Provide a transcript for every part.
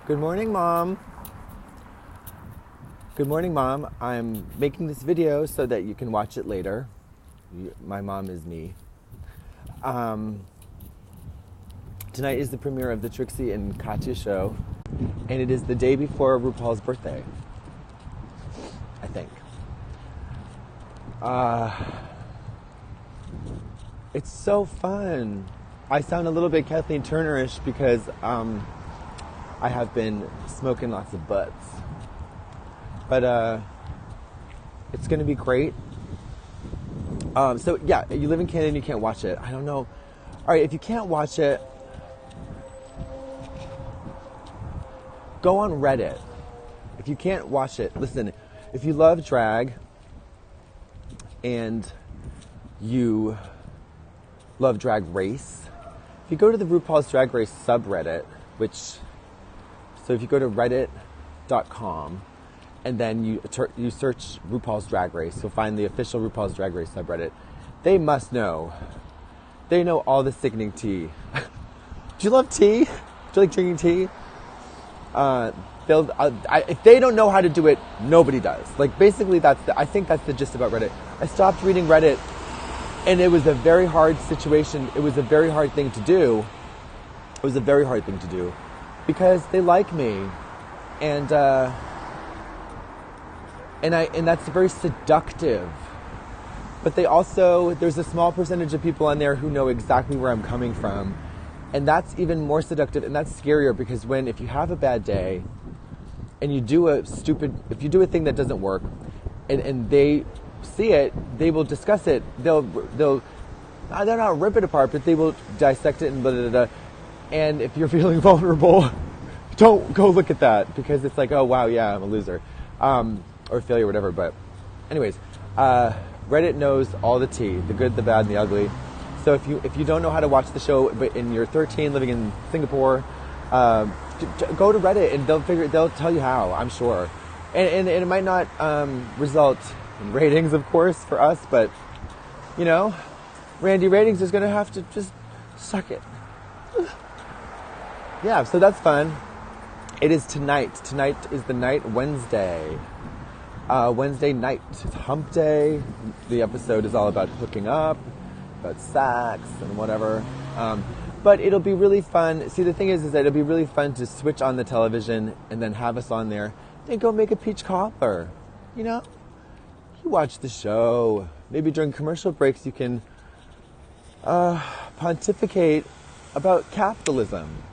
Good morning, Mom. Good morning, Mom. I'm making this video so that you can watch it later. My mom is me. Tonight is the premiere of the Trixie and Katya show, and it is the day before RuPaul's birthday, I think. It's so fun. I sound a little bit Kathleen Turner-ish because I have been smoking lots of butts. But it's going to be great. So, yeah, you live in Canada and you can't watch it. I don't know. All right, if you can't watch it, go on Reddit. If you can't watch it, listen, if you love drag and you love Drag Race, if you go to the RuPaul's Drag Race subreddit, so if you go to reddit.com and then you search RuPaul's Drag Race, you'll find the official RuPaul's Drag Race subreddit. They must know. They know all the sickening tea. Do you love tea? Do you like drinking tea? If they don't know how to do it, nobody does. Like, basically, I think that's the gist about Reddit. I stopped reading Reddit, and it was a very hard situation. It was a very hard thing to do. It was a very hard thing to do because they like me, and that's very seductive. But there's a small percentage of people on there who know exactly where I'm coming from. And that's even more seductive, and that's scarier because if you have a bad day and you do if you do a thing that doesn't work and they see it, they will discuss it. They'll not rip it apart, but they will dissect it and blah, blah, blah. And if you're feeling vulnerable, don't go look at that because it's like, oh wow, yeah, I'm a loser. Or a failure, whatever. But anyways, Reddit knows all the tea, the good, the bad, and the ugly. So if you don't know how to watch the show, but you're 13 living in Singapore, go to Reddit and they'll tell you how, I'm sure. And it might not result in ratings, of course, for us, but Randy Ratings is going to have to just suck it. Yeah, so that's fun. It is tonight. Tonight is the night, Wednesday. Wednesday night. It's hump day. The episode is all about hooking up, about sex and whatever. But it'll be really fun. See, the thing is that it'll be really fun to switch on the television and then have us on there. Then go make a peach cobbler. You watch the show. Maybe during commercial breaks you can pontificate about capitalism.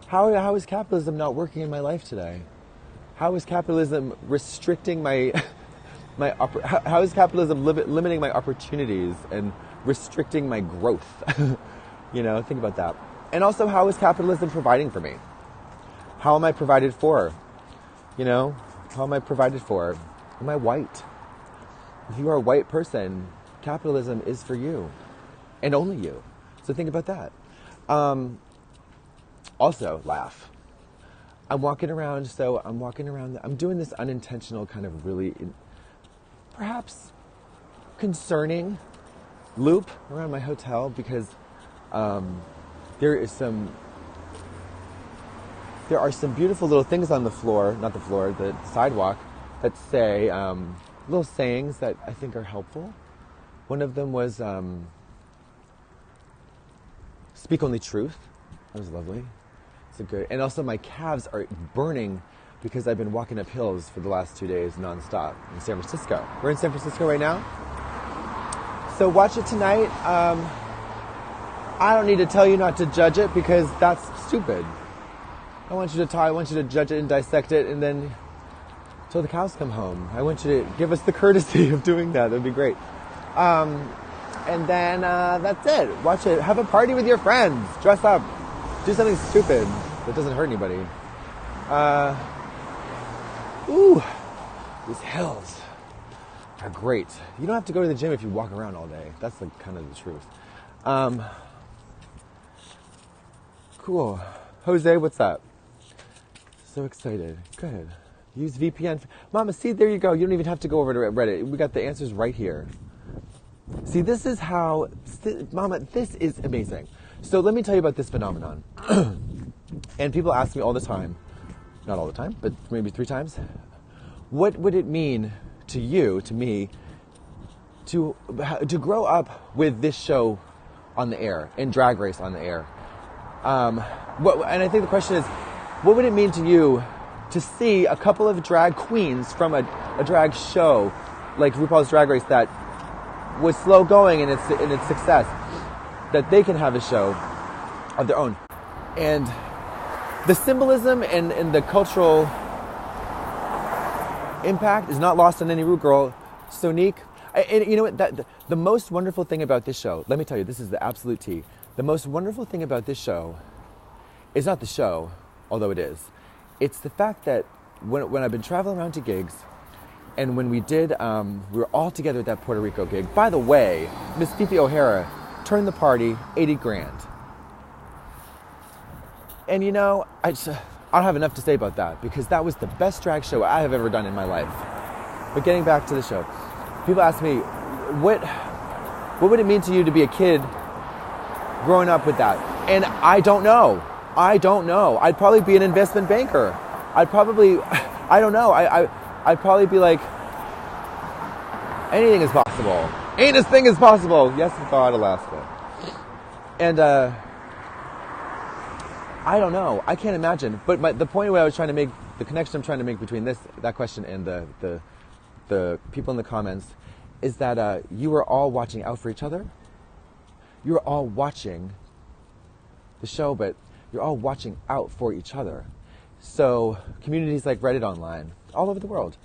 How is capitalism not working in my life today? How is capitalism restricting how is capitalism limiting my opportunities and restricting my growth? Think about that. And also, how is capitalism providing for me? How am I provided for? How am I provided for? Am I white? If you are a white person, capitalism is for you. And only you. So think about that. Also, laugh. I'm walking around, I'm doing this unintentional kind of really, perhaps concerning loop around my hotel because there are some beautiful little things on the sidewalk that say little sayings that I think are helpful. One of them was speak only truth. That was lovely. And also my calves are burning because I've been walking up hills for the last 2 days nonstop in San Francisco. We're in San Francisco right now. So watch it tonight. I don't need to tell you not to judge it because that's stupid. I want you to judge it and dissect it and then till the cows come home. I want you to give us the courtesy of doing that. That'd be great. And then that's it. Watch it. Have a party with your friends. Dress up. Do something stupid that doesn't hurt anybody. These hills are great. You don't have to go to the gym if you walk around all day. That's kind of the truth. Cool. Jose, what's up? So excited. Good. Use VPN. Mama, see, there you go. You don't even have to go over to Reddit. We got the answers right here. See, this is how... Mama, this is amazing. So let me tell you about this phenomenon. And people ask me all the time, not all the time, but maybe 3 times. What would it mean to you, to me, to grow up with this show on the air, and Drag Race on the air? And I think the question is, what would it mean to you to see a couple of drag queens from a drag show like RuPaul's Drag Race that was slow going in its success, that they can have a show of their own? And the symbolism and the cultural impact is not lost on any Ru girl. Sonique, and you know what? The most wonderful thing about this show, let me tell you, this is the absolute tea. The most wonderful thing about this show is not the show, although it is. It's the fact that when I've been traveling around to gigs, and when we did, we were all together at that Puerto Rico gig. By the way, Miss Fifi O'Hara turned the party 80 grand. And you know, I don't have enough to say about that, because that was the best drag show I have ever done in my life. But getting back to the show, people ask me, what would it mean to you to be a kid growing up with that? And I don't know. I'd probably be an investment banker. I don't know. I'd probably be like, anything is possible. Ain't thing is possible. Yes, God, Alaska. And I don't know. I can't imagine. But the point where I was trying to make, the connection I'm trying to make between that question and the people in the comments is that you are all watching out for each other. You're all watching the show, but you're all watching out for each other. So communities like Reddit online, all over the world.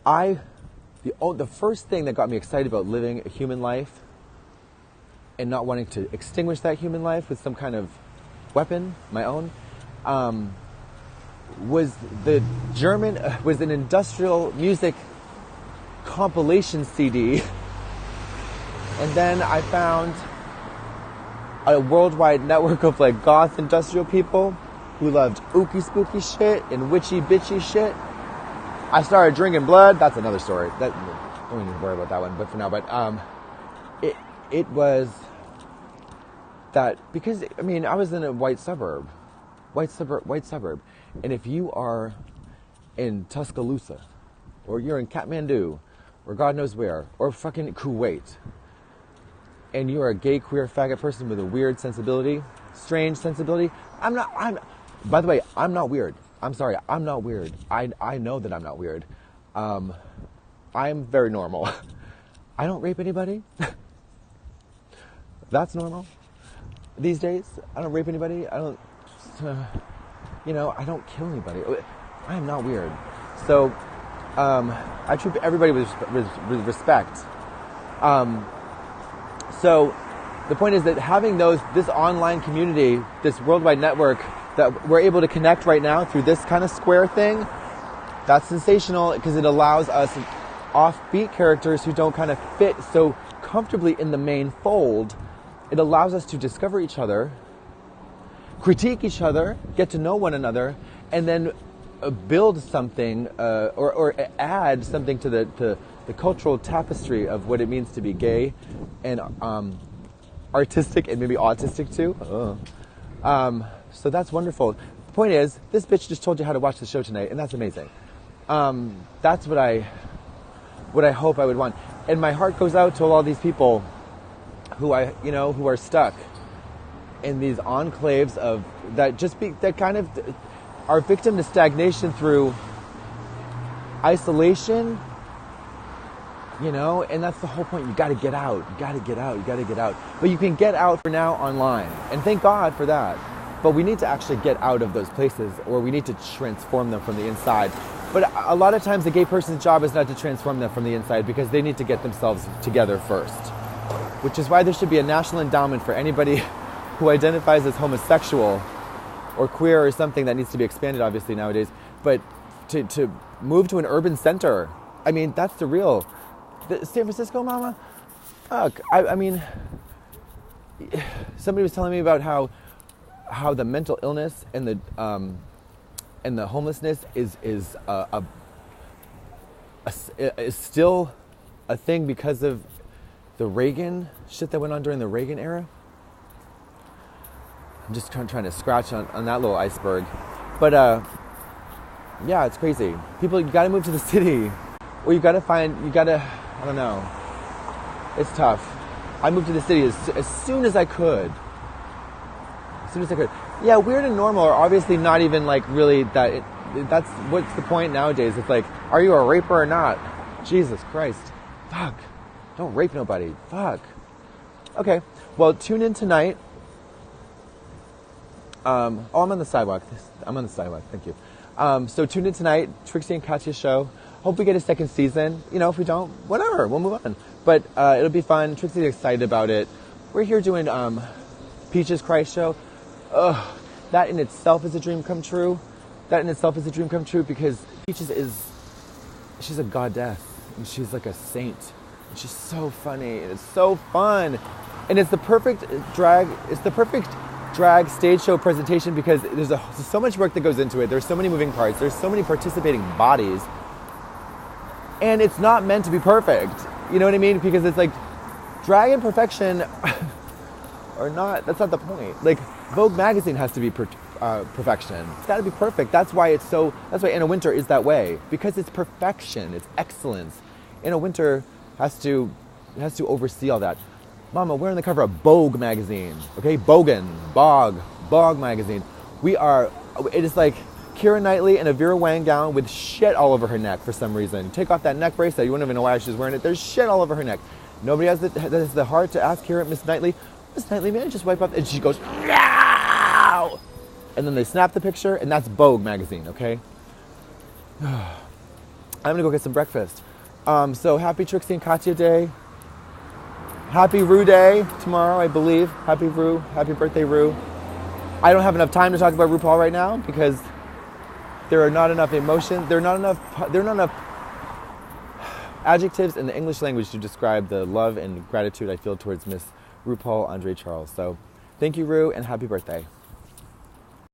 The first thing that got me excited about living a human life and not wanting to extinguish that human life with some kind of weapon, my own, was an industrial music compilation CD. And then I found a worldwide network of like goth industrial people who loved ooky spooky shit and witchy bitchy shit. I started drinking blood. That's another story. Don't even worry about that one. But for now, it was that, because I mean I was in a white suburb, and if you are in Tuscaloosa, or you're in Kathmandu, or God knows where, or fucking Kuwait, and you're a gay, queer, faggot person with a weird sensibility, strange sensibility, by the way, I'm not weird. I'm sorry, I'm not weird. I know that I'm not weird. I'm very normal. I don't rape anybody. That's normal. These days, I don't rape anybody. I don't, I don't kill anybody. I am not weird. So, I treat everybody with respect. So the point is that having this online community, this worldwide network that we're able to connect right now through this kind of square thing, that's sensational, because it allows us offbeat characters who don't kind of fit so comfortably in the main fold. It allows us to discover each other, critique each other, get to know one another, and then build something or add something to the cultural tapestry of what it means to be gay and artistic and maybe autistic too. So that's wonderful. The point is, this bitch just told you how to watch the show tonight, and that's amazing. That's what I hope I would want. And my heart goes out to all these people who are stuck in these enclaves that kind of are victim to stagnation through isolation, and that's the whole point. You got to get out. You got to get out. But you can get out for now online, and thank God for that. But we need to actually get out of those places, or we need to transform them from the inside. But a lot of times the gay person's job is not to transform them from the inside, because they need to get themselves together first. Which is why there should be a national endowment for anybody who identifies as homosexual or queer or something. That needs to be expanded, obviously, nowadays. But to move to an urban center, I mean, that's the real... San Francisco, mama? Fuck. I mean... Somebody was telling me about how the mental illness and the homelessness is still a thing because of the Reagan shit that went on during the Reagan era. I'm just trying to scratch on that little iceberg. But Yeah, it's crazy. People, you gotta move to the city. Or I don't know. It's tough. I moved to the city as soon as I could. As soon as I could. Yeah, weird and normal are obviously not even like really that's what's the point nowadays. It's like, are you a raper or not? Jesus Christ. Fuck. Don't rape nobody. Fuck. Okay. Well, tune in tonight. I'm on the sidewalk. I'm on the sidewalk. Thank you. So tune in tonight, Trixie and Katya Show. Hope we get a second season. You know, if we don't, whatever, we'll move on. But it'll be fun. Trixie's excited about it. We're here doing Peaches Christ Show. Ugh, that in itself is a dream come true. Because Peaches she's a goddess. And she's like a saint. And she's so funny. And it's so fun. And it's the perfect drag stage show presentation because there's so much work that goes into it. There's so many moving parts. There's so many participating bodies. And it's not meant to be perfect. You know what I mean? Because it's like drag and perfection are not, that's not the point. Like Vogue magazine has to be perfection. It's got to be perfect. That's why Anna Wintour is that way. Because it's perfection. It's excellence. Anna Wintour has to oversee all that. Mama, we're on the cover of Vogue magazine, okay? Bog magazine. It is like Keira Knightley in a Vera Wang gown with shit all over her neck for some reason. Take off that neck bracelet, you wouldn't even know why she's wearing it. There's shit all over her neck. Nobody has the heart to ask Keira, Miss Knightley, may I just wipe up? And she goes, no! And then they snap the picture, and that's Vogue magazine, okay? I'm gonna go get some breakfast. So happy Trixie and Katya Day. Happy Rue Day tomorrow, I believe. Happy Rue. Happy birthday, Rue. I don't have enough time to talk about RuPaul right now because there are not enough emotions. There are not enough adjectives in the English language to describe the love and gratitude I feel towards Miss RuPaul Andre Charles. So thank you, Rue, and happy birthday.